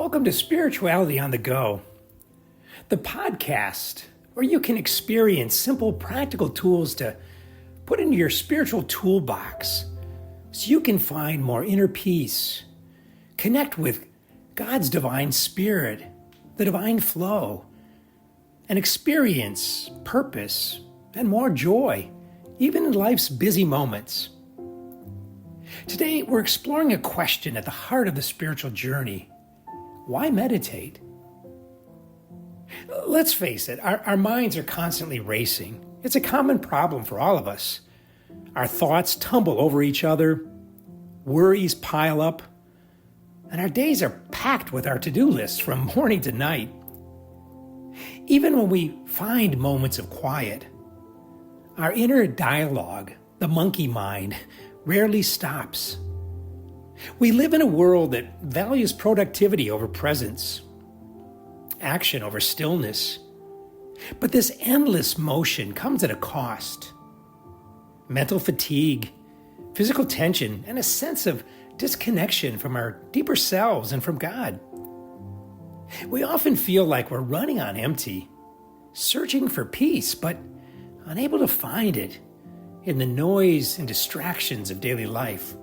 Welcome to Spirituality on the Go, the podcast where you can experience simple, practical tools to put into your spiritual toolbox so you can find more inner peace, connect with God's divine spirit, the divine flow, and experience purpose and more joy, even in life's busy moments. Today, we're exploring a question at the heart of the spiritual journey. Why meditate? Let's face it, our minds are constantly racing. It's a common problem for all of us. Our thoughts tumble over each other, worries pile up, and our days are packed with our to-do lists from morning to night. Even when we find moments of quiet, our inner dialogue, the monkey mind, rarely stops. We live in a world that values productivity over presence, action over stillness. But this endless motion comes at a cost. Mental fatigue, physical tension, and a sense of disconnection from our deeper selves and from God. We often feel like we're running on empty, searching for peace, but unable to find it in the noise and distractions of daily life.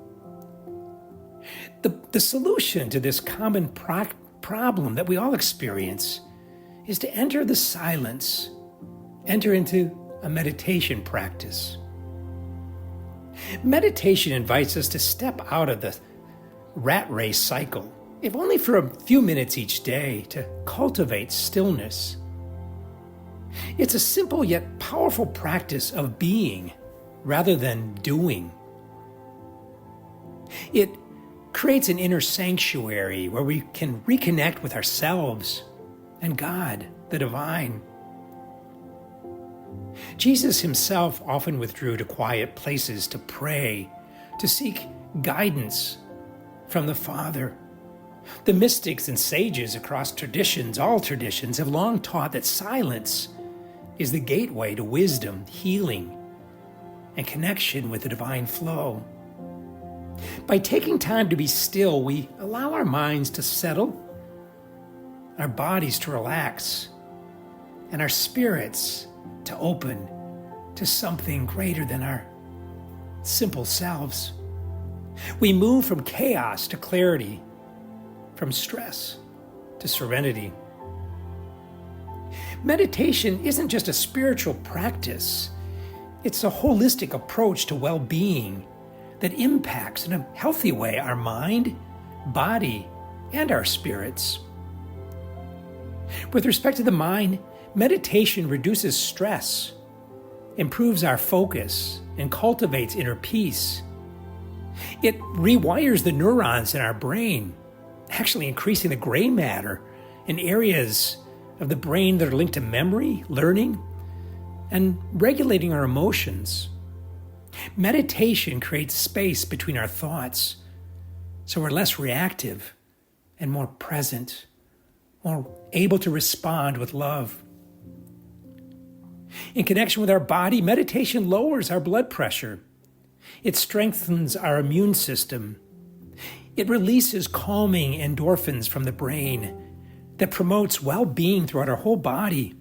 The solution to this common problem that we all experience is to enter the silence, enter into a meditation practice. Meditation invites us to step out of the rat race cycle, if only for a few minutes each day, to cultivate stillness. It's a simple yet powerful practice of being rather than doing. It creates an inner sanctuary where we can reconnect with ourselves and God, the divine. Jesus himself often withdrew to quiet places to pray, to seek guidance from the Father. The mystics and sages across traditions, all traditions, have long taught that silence is the gateway to wisdom, healing, and connection with the divine flow. By taking time to be still, we allow our minds to settle, our bodies to relax, and our spirits to open to something greater than our simple selves. We move from chaos to clarity, from stress to serenity. Meditation isn't just a spiritual practice. It's a holistic approach to well-being that impacts in a healthy way our mind, body, and our spirits. With respect to the mind, meditation reduces stress, improves our focus, and cultivates inner peace. It rewires the neurons in our brain, actually increasing the gray matter in areas of the brain that are linked to memory, learning, and regulating our emotions. Meditation creates space between our thoughts, so we're less reactive and more present, more able to respond with love. In connection with our body, meditation lowers our blood pressure. It strengthens our immune system. It releases calming endorphins from the brain that promotes well-being throughout our whole body.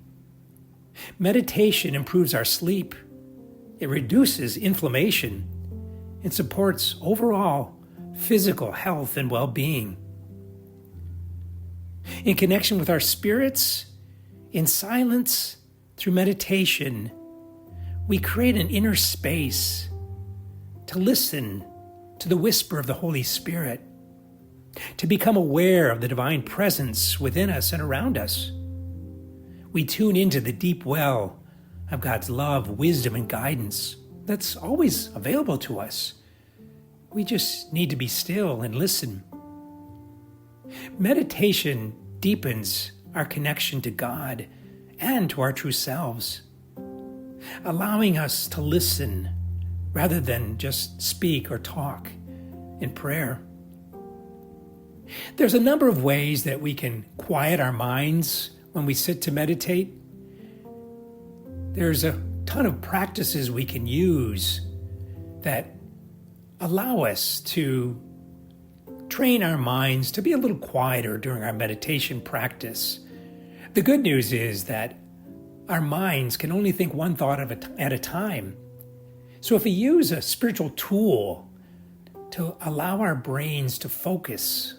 Meditation improves our sleep. It reduces inflammation and supports overall physical health and well-being. In connection with our spirits, in silence, through meditation, we create an inner space to listen to the whisper of the Holy Spirit, to become aware of the divine presence within us and around us. We tune into the deep well of God's love, wisdom, and guidance that's always available to us. We just need to be still and listen. Meditation deepens our connection to God and to our true selves, allowing us to listen rather than just speak or talk in prayer. There's a number of ways that we can quiet our minds when we sit to meditate. There's a ton of practices we can use that allow us to train our minds to be a little quieter during our meditation practice. The good news is that our minds can only think one thought at a time. So if we use a spiritual tool to allow our brains to focus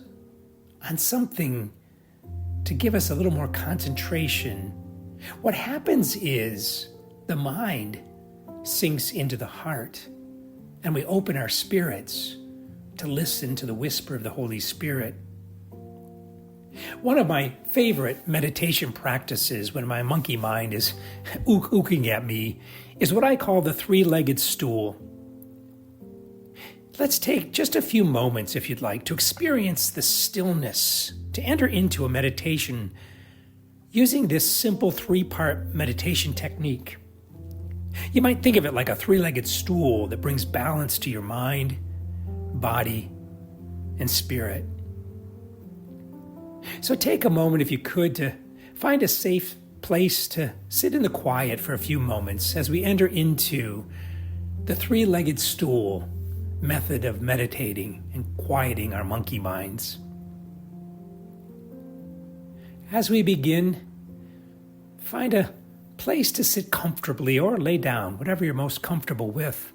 on something to give us a little more concentration, what happens is the mind sinks into the heart and we open our spirits to listen to the whisper of the Holy Spirit. One of my favorite meditation practices when my monkey mind is ooking at me is what I call the three-legged stool. Let's take just a few moments, if you'd like, to experience the stillness, to enter into a meditation using this simple three-part meditation technique. You might think of it like a three-legged stool that brings balance to your mind, body, and spirit. So take a moment, if you could, to find a safe place to sit in the quiet for a few moments as we enter into the three-legged stool method of meditating and quieting our monkey minds. As we begin, find a place to sit comfortably or lay down, whatever you're most comfortable with.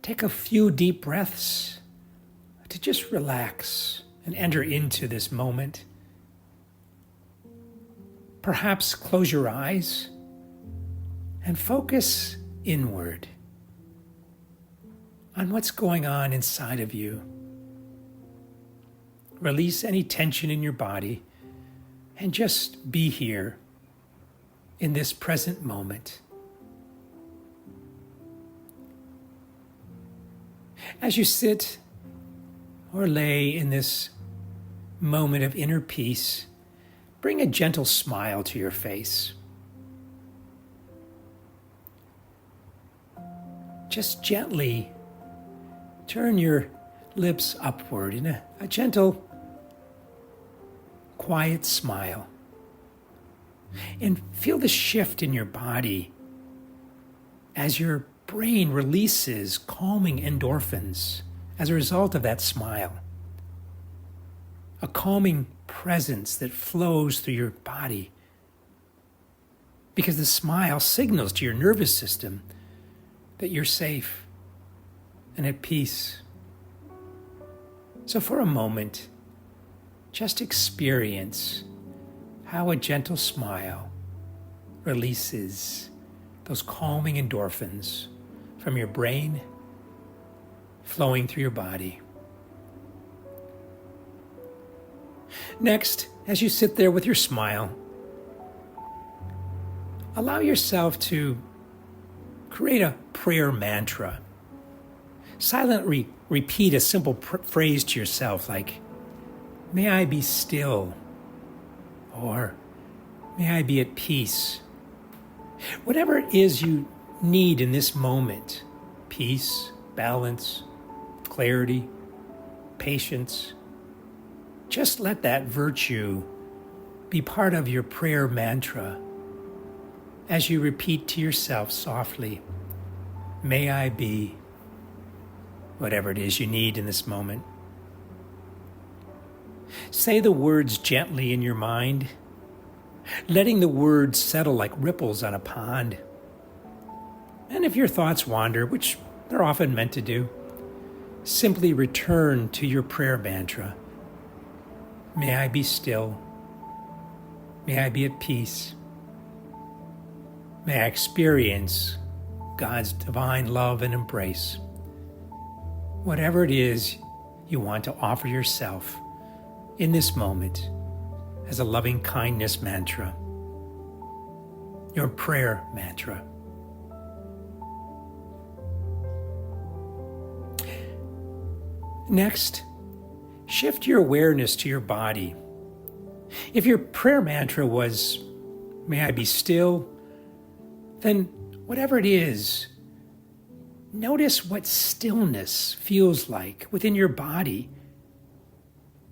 Take a few deep breaths to just relax and enter into this moment. Perhaps close your eyes and focus inward on what's going on inside of you. Release any tension in your body and just be here in this present moment. As you sit or lay in this moment of inner peace, bring a gentle smile to your face. Just gently turn your lips upward in a gentle, quiet smile. And feel the shift in your body as your brain releases calming endorphins as a result of that smile. A calming presence that flows through your body because the smile signals to your nervous system that you're safe and at peace. So for a moment, just experience how a gentle smile releases those calming endorphins from your brain flowing through your body. Next, as you sit there with your smile, allow yourself to create a prayer mantra. Silently repeat a simple phrase to yourself like, "May I be still," or "May I be at peace." Whatever it is you need in this moment, peace, balance, clarity, patience, just let that virtue be part of your prayer mantra as you repeat to yourself softly, "May I be," whatever it is you need in this moment. Say the words gently in your mind, letting the words settle like ripples on a pond. And if your thoughts wander, which they're often meant to do, simply return to your prayer mantra. May I be still. May I be at peace. May I experience God's divine love and embrace. Whatever it is you want to offer yourself in this moment as a loving kindness mantra, your prayer mantra. Next, shift your awareness to your body. If your prayer mantra was, "May I be still," then whatever it is, notice what stillness feels like within your body.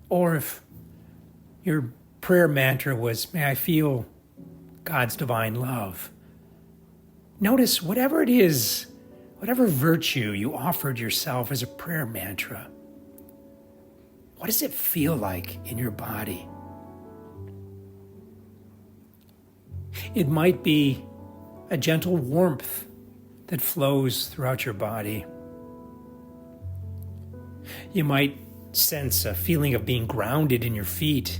Or if your prayer mantra was, "May I feel God's divine love," notice whatever it is, whatever virtue you offered yourself as a prayer mantra, What does it feel like in your body? It might be a gentle warmth that flows throughout your body. You might sense a feeling of being grounded in your feet.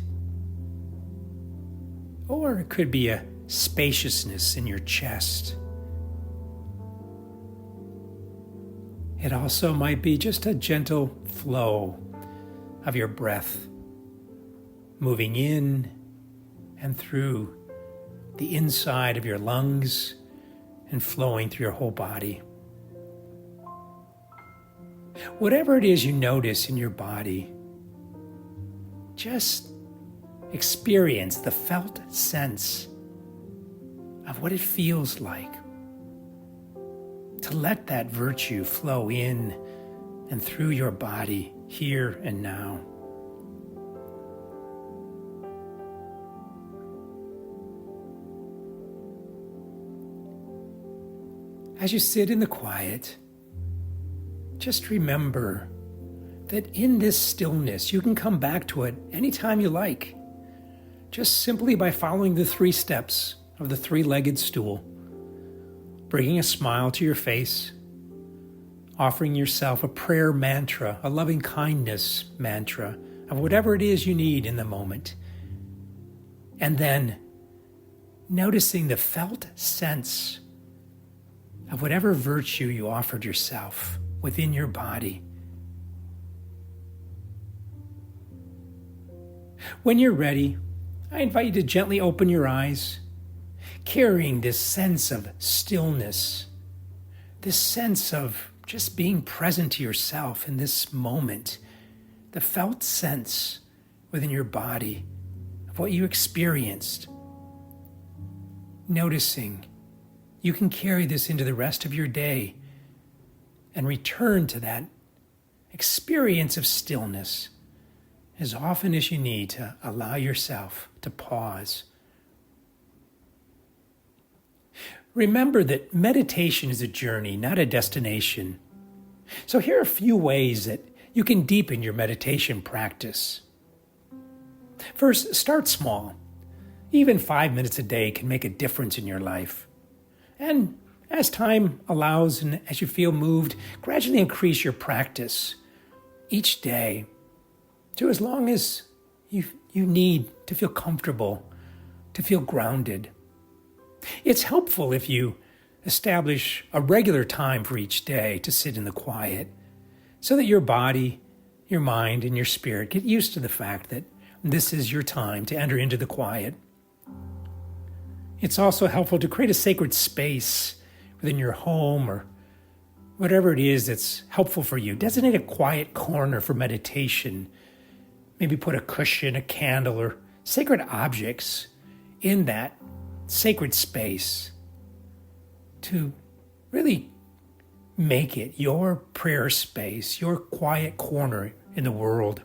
Or it could be a spaciousness in your chest. It also might be just a gentle flow of your breath, moving in and through the inside of your lungs and flowing through your whole body. Whatever it is you notice in your body, just experience the felt sense of what it feels like to let that virtue flow in and through your body here and now. As you sit in the quiet, just remember that in this stillness, you can come back to it anytime you like, just simply by following the 3 steps of the 3-legged stool, bringing a smile to your face, offering yourself a prayer mantra, a loving kindness mantra of whatever it is you need in the moment, and then noticing the felt sense of whatever virtue you offered yourself within your body. When you're ready, I invite you to gently open your eyes, carrying this sense of stillness, this sense of just being present to yourself in this moment, the felt sense within your body of what you experienced. Noticing you can carry this into the rest of your day and return to that experience of stillness as often as you need to allow yourself to pause. Remember that meditation is a journey, not a destination. So here are a few ways that you can deepen your meditation practice. First, start small. Even 5 minutes a day can make a difference in your life. And as time allows and as you feel moved, gradually increase your practice each day to as long as you need to feel comfortable, to feel grounded. It's helpful if you establish a regular time for each day to sit in the quiet so that your body, your mind, and your spirit get used to the fact that this is your time to enter into the quiet. It's also helpful to create a sacred space within your home or whatever it is that's helpful for you. Designate a quiet corner for meditation. Maybe put a cushion, a candle, or sacred objects in that sacred space to really make it your prayer space, your quiet corner in the world.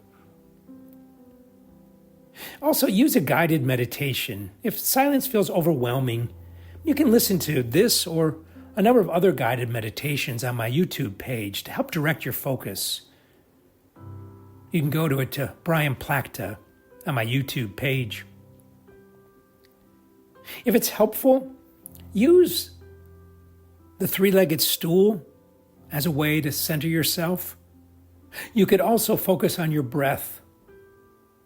Also, use a guided meditation. If silence feels overwhelming, you can listen to this or a number of other guided meditations on my YouTube page to help direct your focus. You can go to Brian Plachta on my YouTube page. If it's helpful, use the 3-legged stool as a way to center yourself. You could also focus on your breath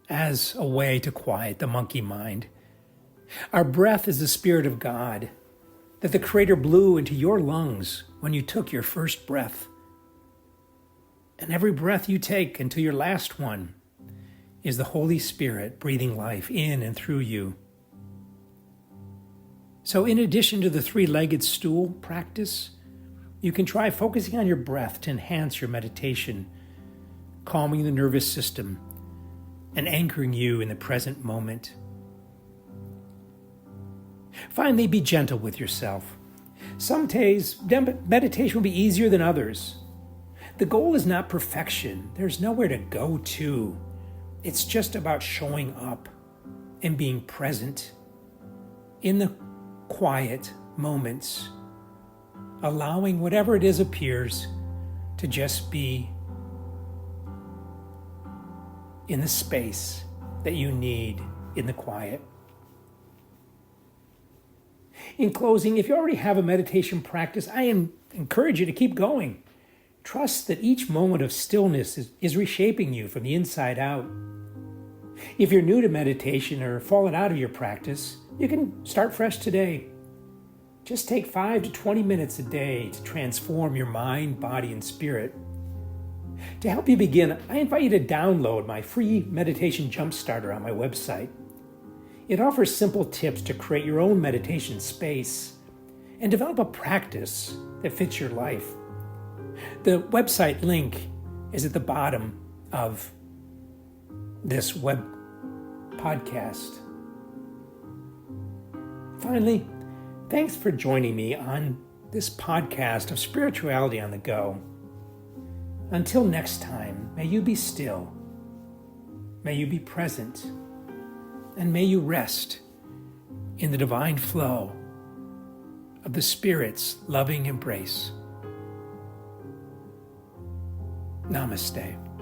as a way to quiet the monkey mind. Our breath is the Spirit of God that the Creator blew into your lungs when you took your first breath. And every breath you take until your last one is the Holy Spirit breathing life in and through you. So in addition to the 3-legged stool practice, you can try focusing on your breath to enhance your meditation, calming the nervous system, and anchoring you in the present moment. Finally, be gentle with yourself. Some days, meditation will be easier than others. The goal is not perfection. There's nowhere to go to. It's just about showing up and being present in the quiet moments, allowing whatever it is appears to just be in the space that you need in the quiet. In closing, if you already have a meditation practice, I encourage you to keep going. Trust that each moment of stillness is reshaping you from the inside out. If you're new to meditation or fallen out of your practice, you can start fresh today. Just take 5 to 20 minutes a day to transform your mind, body, and spirit. To help you begin, I invite you to download my free meditation jumpstarter on my website. It offers simple tips to create your own meditation space and develop a practice that fits your life. The website link is at the bottom of this web podcast. Finally, thanks for joining me on this podcast of Spirituality on the Go. Until next time, may you be still, may you be present, and may you rest in the divine flow of the Spirit's loving embrace. Namaste.